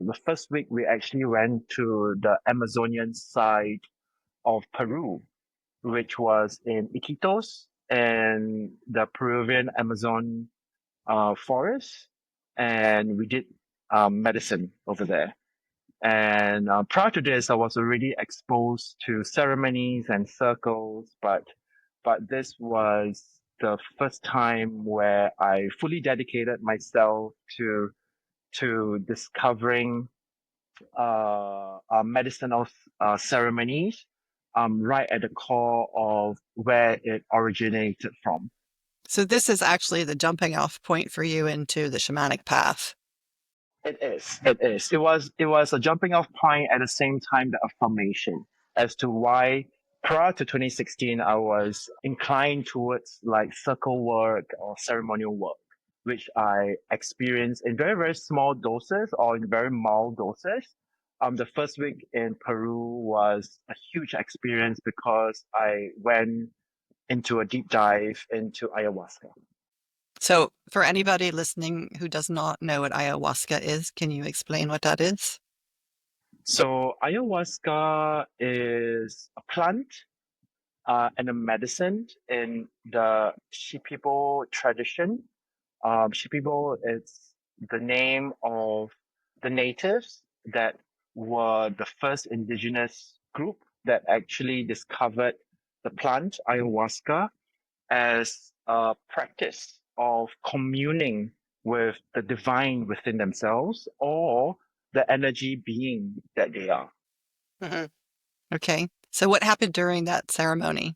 the first week we actually went to the Amazonian side of Peru, which was in Iquitos and the Peruvian Amazon forest, and we did medicine over there. And prior to this, I was already exposed to ceremonies and circles, but this was the first time where I fully dedicated myself to discovering medicinal ceremonies, right at the core of where it originated from. So this is actually the jumping off point for you into the shamanic path. It is. It is. It was a jumping off point at the same time the affirmation as to why prior to 2016 I was inclined towards like circle work or ceremonial work, which I experienced in very, very small doses or in very mild doses. The first week in Peru was a huge experience because I went into a deep dive into ayahuasca. So for anybody listening who does not know what ayahuasca is, can you explain what that is? So ayahuasca is a plant and a medicine in the Shipibo tradition. Shipibo is the name of the natives that were the first indigenous group that actually discovered the plant ayahuasca as a practice of communing with the divine within themselves or the energy being that they are. Hmm. Okay. So what happened during that ceremony?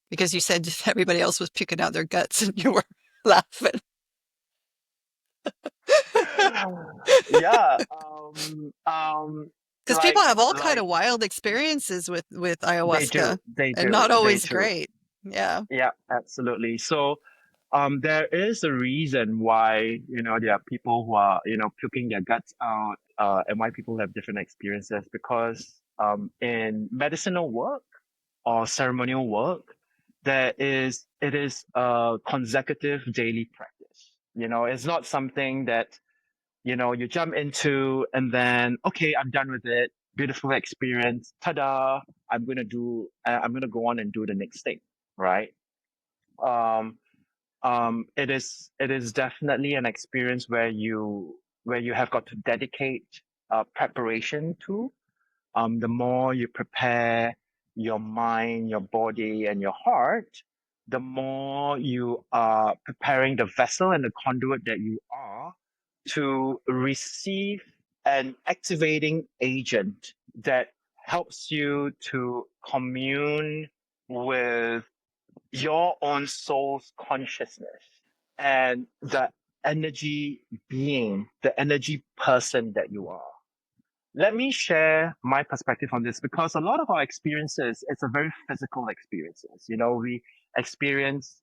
Because you said everybody else was puking out their guts and you were laughing. Yeah, Because people have all kind like of wild experiences with they ayahuasca do, they and do, not they always do. great. Yeah. Yeah, absolutely. So, there is a reason why, there are people who are, puking their guts out, and why people have different experiences because, in medicinal work or ceremonial work, it is a consecutive daily practice. It's not something that, you jump into and then, okay, I'm done with it. Beautiful experience. Ta-da. I'm going to go on and do the next thing. Right. Um, it is definitely an experience where you have got to dedicate preparation to. The more you prepare your mind, your body, and your heart, the more you are preparing the vessel and the conduit that you are to receive an activating agent that helps you to commune with your own soul's consciousness and the energy being, the energy person that you are. Let me share my perspective on this because a lot of our experiences, it's a very physical experiences. We experience,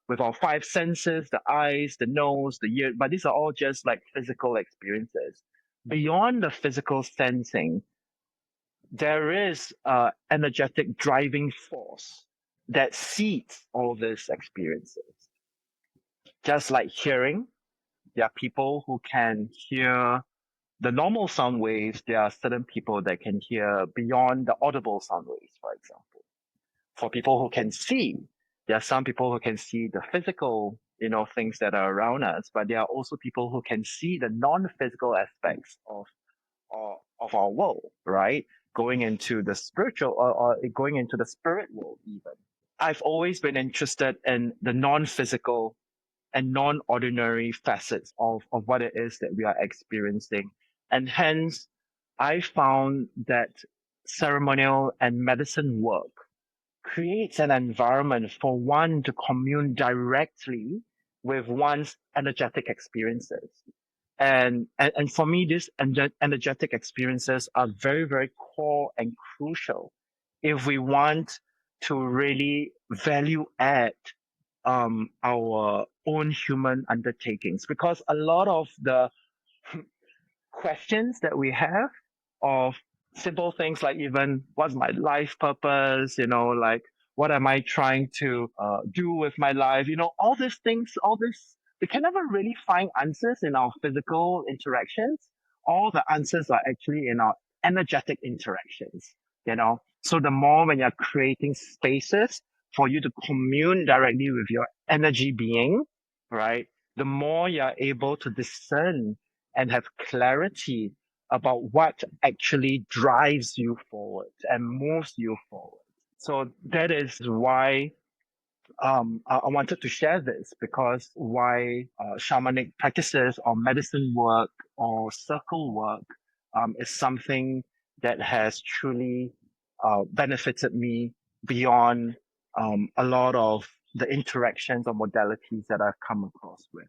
with our five senses, the eyes, the nose, the ear, but these are all just like physical experiences. Beyond the physical sensing, there is a energetic driving force that seeds all these experiences. Just like hearing, there are people who can hear the normal sound waves. There are certain people that can hear beyond the audible sound waves, for example. For people who can see, there are some people who can see the physical, things that are around us, but there are also people who can see the non-physical aspects of our world, right? Going into the spiritual or going into the spirit world even. I've always been interested in the non-physical and non-ordinary facets of what it is that we are experiencing. And hence, I found that ceremonial and medicine work creates an environment for one to commune directly with one's energetic experiences. And for me, these energetic experiences are very, very core and crucial if we want to really value add our own human undertakings. Because a lot of the questions that we have of simple things like even what's my life purpose, like what am I trying to do with my life, all these things, we can never really find answers in our physical interactions all the answers are actually in our energetic interactions, So the more when you're creating spaces for you to commune directly with your energy being, right? The more you're able to discern and have clarity about what actually drives you forward and moves you forward. So that is why I wanted to share this, because why shamanic practices or medicine work or circle work is something that has truly benefited me beyond a lot of the interactions or modalities that I've come across with.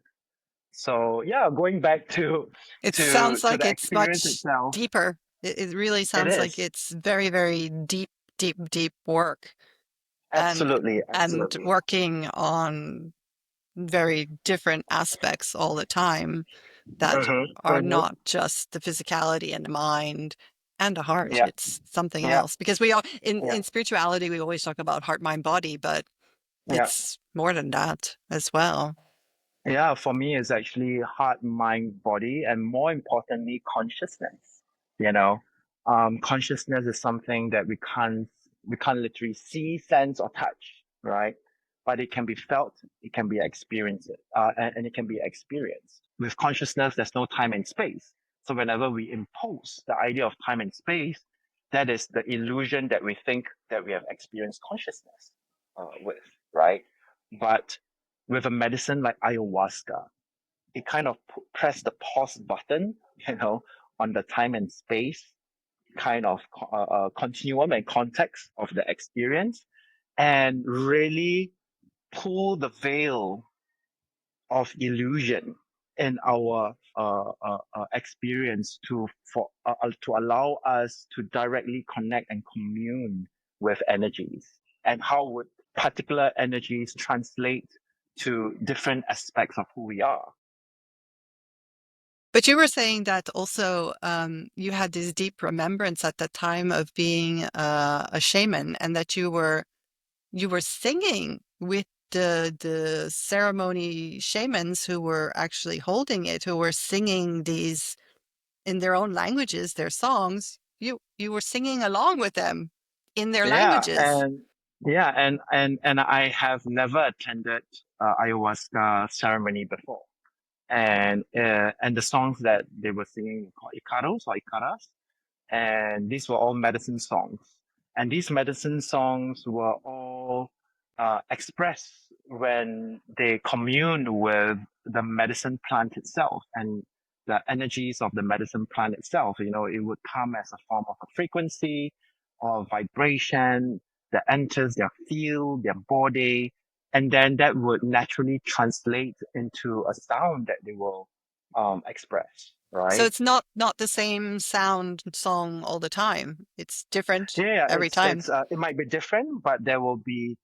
So yeah, going back to It to sounds to like the it's experience much itself, deeper. It really it sounds like is it's very, very deep, deep, deep work and absolutely, and absolutely. working on very different aspects all the time that are Hmm. not just the physicality and the mind and the heart. Yeah, It's something yeah, else. Because we all yeah, in spirituality we always talk about heart, mind, body, but yeah. it's more than that as well. Yeah, for me, it's actually heart, mind, body, and more importantly, consciousness. You know, consciousness is something that we can't literally see, sense, or touch, right? But it can be felt, it can be experienced, and it can be experienced. With consciousness, there's no time and space. So whenever we impose the idea of time and space, that is the illusion that we think that we have experienced consciousness with, right? But with a medicine like ayahuasca, it kind of press the pause button, on the time and space kind of continuum and context of the experience, and really pull the veil of illusion in our experience to allow us to directly connect and commune with energies, and how would particular energies translate to different aspects of who we are. But you were saying that also you had this deep remembrance at the time of being a shaman, and that you were singing with the ceremony shamans who were actually holding it, who were singing these in their own languages, their songs. You were singing along with them in their Yeah, languages. and I have never attended ayahuasca ceremony before, and the songs that they were singing were called icaros or icaras, and these were all medicine songs. And these medicine songs were all expressed when they communed with the medicine plant itself and the energies of the medicine plant itself. It would come as a form of a frequency or vibration that enters their field, their body, and then that would naturally translate into a sound that they will express, So right? it's not the same sound song all the time. It's different Yeah, every time. it might be different, but there will be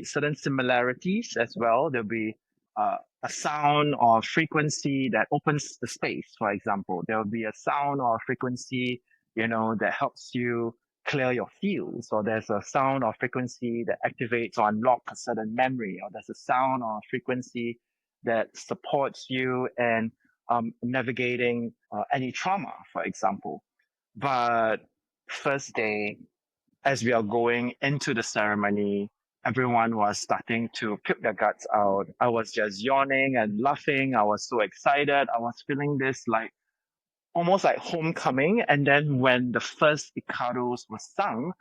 certain similarities as well. There'll be a sound or frequency that opens the space. For example, there will be a sound or frequency, that helps you clear your fields, or there's a sound or frequency that activates or unlocks a certain memory, or there's a sound or frequency that supports you in navigating any trauma, for example. But first day, as we are going into the ceremony, everyone was starting to puke their guts out. I was just yawning and laughing. I was so excited. I was feeling this like almost like homecoming. And then when the first Icaros was sung,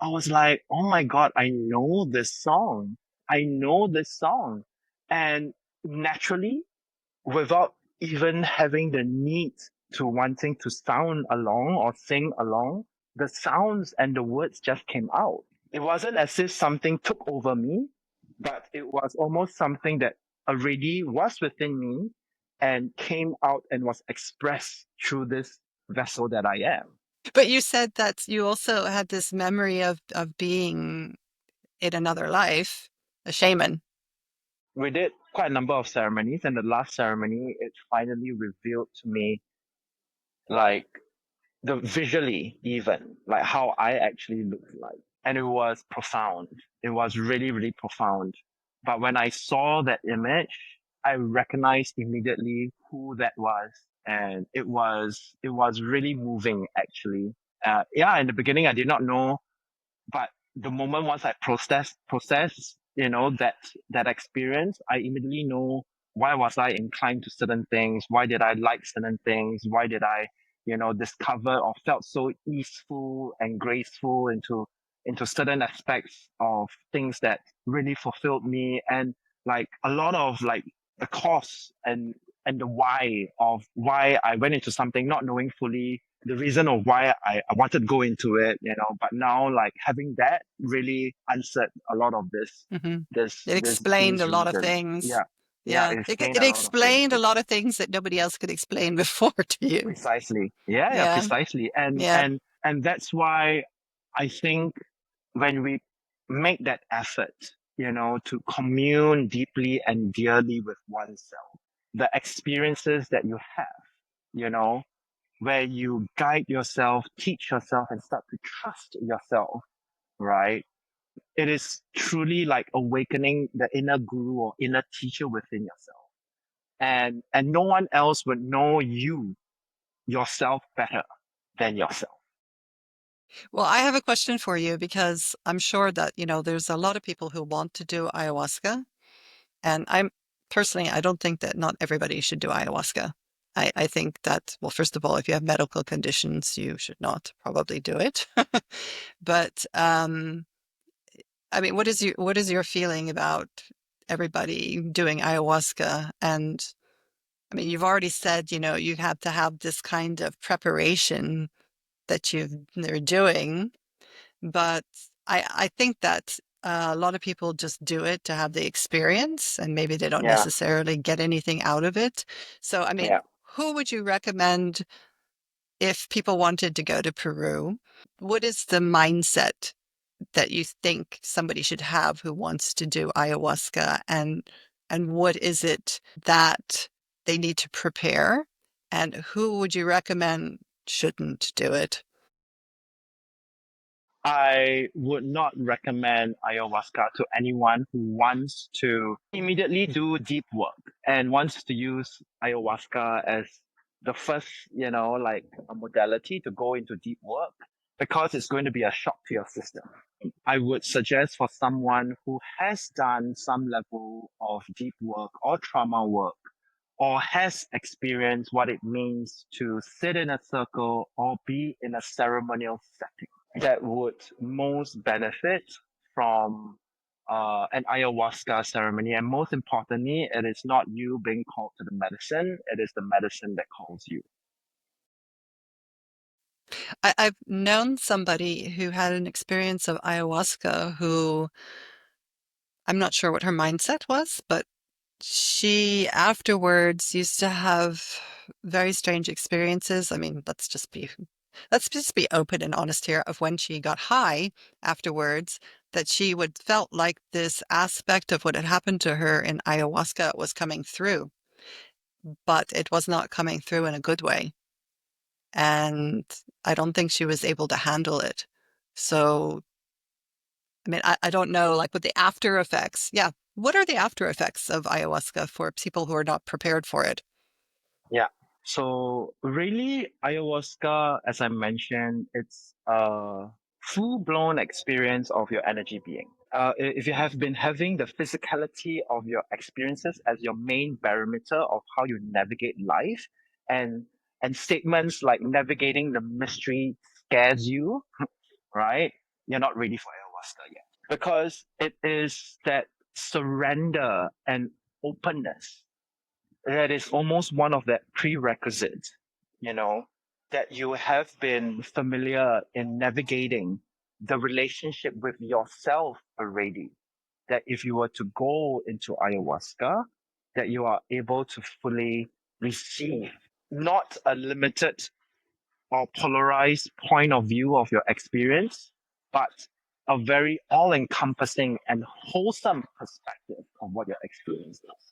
I was like, oh my God, I know this song. I know this song. And naturally, without even having the need to wanting to sound along or sing along, the sounds and the words just came out. It wasn't as if something took over me, but it was almost something that already was within me and came out and was expressed through this vessel that I am. But you said that you also had this memory of being in another life, a shaman. We did quite a number of ceremonies, and the last ceremony, it finally revealed to me, like, the visually, even like how I actually looked like. And it was profound. It was really, really profound. But when I saw that image, I recognized immediately who that was and it was really moving actually. Yeah, in the beginning I did not know, but the moment once I process, that experience, I immediately know why was I inclined to certain things, why did I like certain things, why did I, discover or felt so easeful and graceful into certain aspects of things that really fulfilled me, and like a lot of like the cause and the why of why I went into something not knowing fully the reason of why I wanted to go into it, but now like having that really answered a lot of Hmm. this It this explained these a lot of reasons. things. Yeah. Yeah, Yeah, it it, explained it a lot of things. explained a lot of things that nobody else could explain before to you. Precisely. Yeah, yeah, Yeah, precisely. And yeah. and and that's why I think when we make that effort, to commune deeply and dearly with oneself, the experiences that you have, you know, where you guide yourself, teach yourself, and start to trust yourself, right? It is truly like awakening the inner guru or inner teacher within yourself. And no one else would know you yourself better than yourself. Well, I have a question for you because I'm sure that, there's a lot of people who want to do ayahuasca. And I don't think that not everybody should do ayahuasca. I think that, well, first of all, if you have medical conditions, you should not probably do it. But I mean, what is your feeling about everybody doing ayahuasca? And I mean, you've already said, you have to have this kind of preparation that they're doing, but I think that a lot of people just do it to have the experience, and maybe they don't Yeah, necessarily get anything out of it. So, I mean, yeah. who would you recommend if people wanted to go to Peru? What is the mindset that you think somebody should have who wants to do ayahuasca, and what is it that they need to prepare, and who would you recommend shouldn't do it? I would not recommend ayahuasca to anyone who wants to immediately do deep work and wants to use ayahuasca as the first, like a modality to go into deep work, because it's going to be a shock to your system. I would suggest for someone who has done some level of deep work or trauma work, or has experienced what it means to sit in a circle or be in a ceremonial setting, that would most benefit from an ayahuasca ceremony. And most importantly, it is not you being called to the medicine, it is the medicine that calls you. I've known somebody who had an experience of ayahuasca who I'm not sure what her mindset was, but she afterwards used to have very strange experiences. I mean, let's just be open and honest here of when she got high afterwards, that she would felt like this aspect of what had happened to her in ayahuasca was coming through, but it was not coming through in a good way. And I don't think she was able to handle it. So, I mean, I don't know, like with the after effects. Yeah. What are the after effects of ayahuasca for people who are not prepared for it? Yeah. So really, ayahuasca, as I mentioned, it's a full-blown experience of your energy being. If you have been having the physicality of your experiences as your main barometer of how you navigate life, and and statements like navigating the mystery scares you, right? You're not ready for ayahuasca yet, because it is that surrender and openness that is almost one of the prerequisites, you know, that you have been familiar in navigating the relationship with yourself already. That if you were to go into ayahuasca, that you are able to fully receive not a limited or polarized point of view of your experience, but a very all encompassing and wholesome perspective of what your experience is.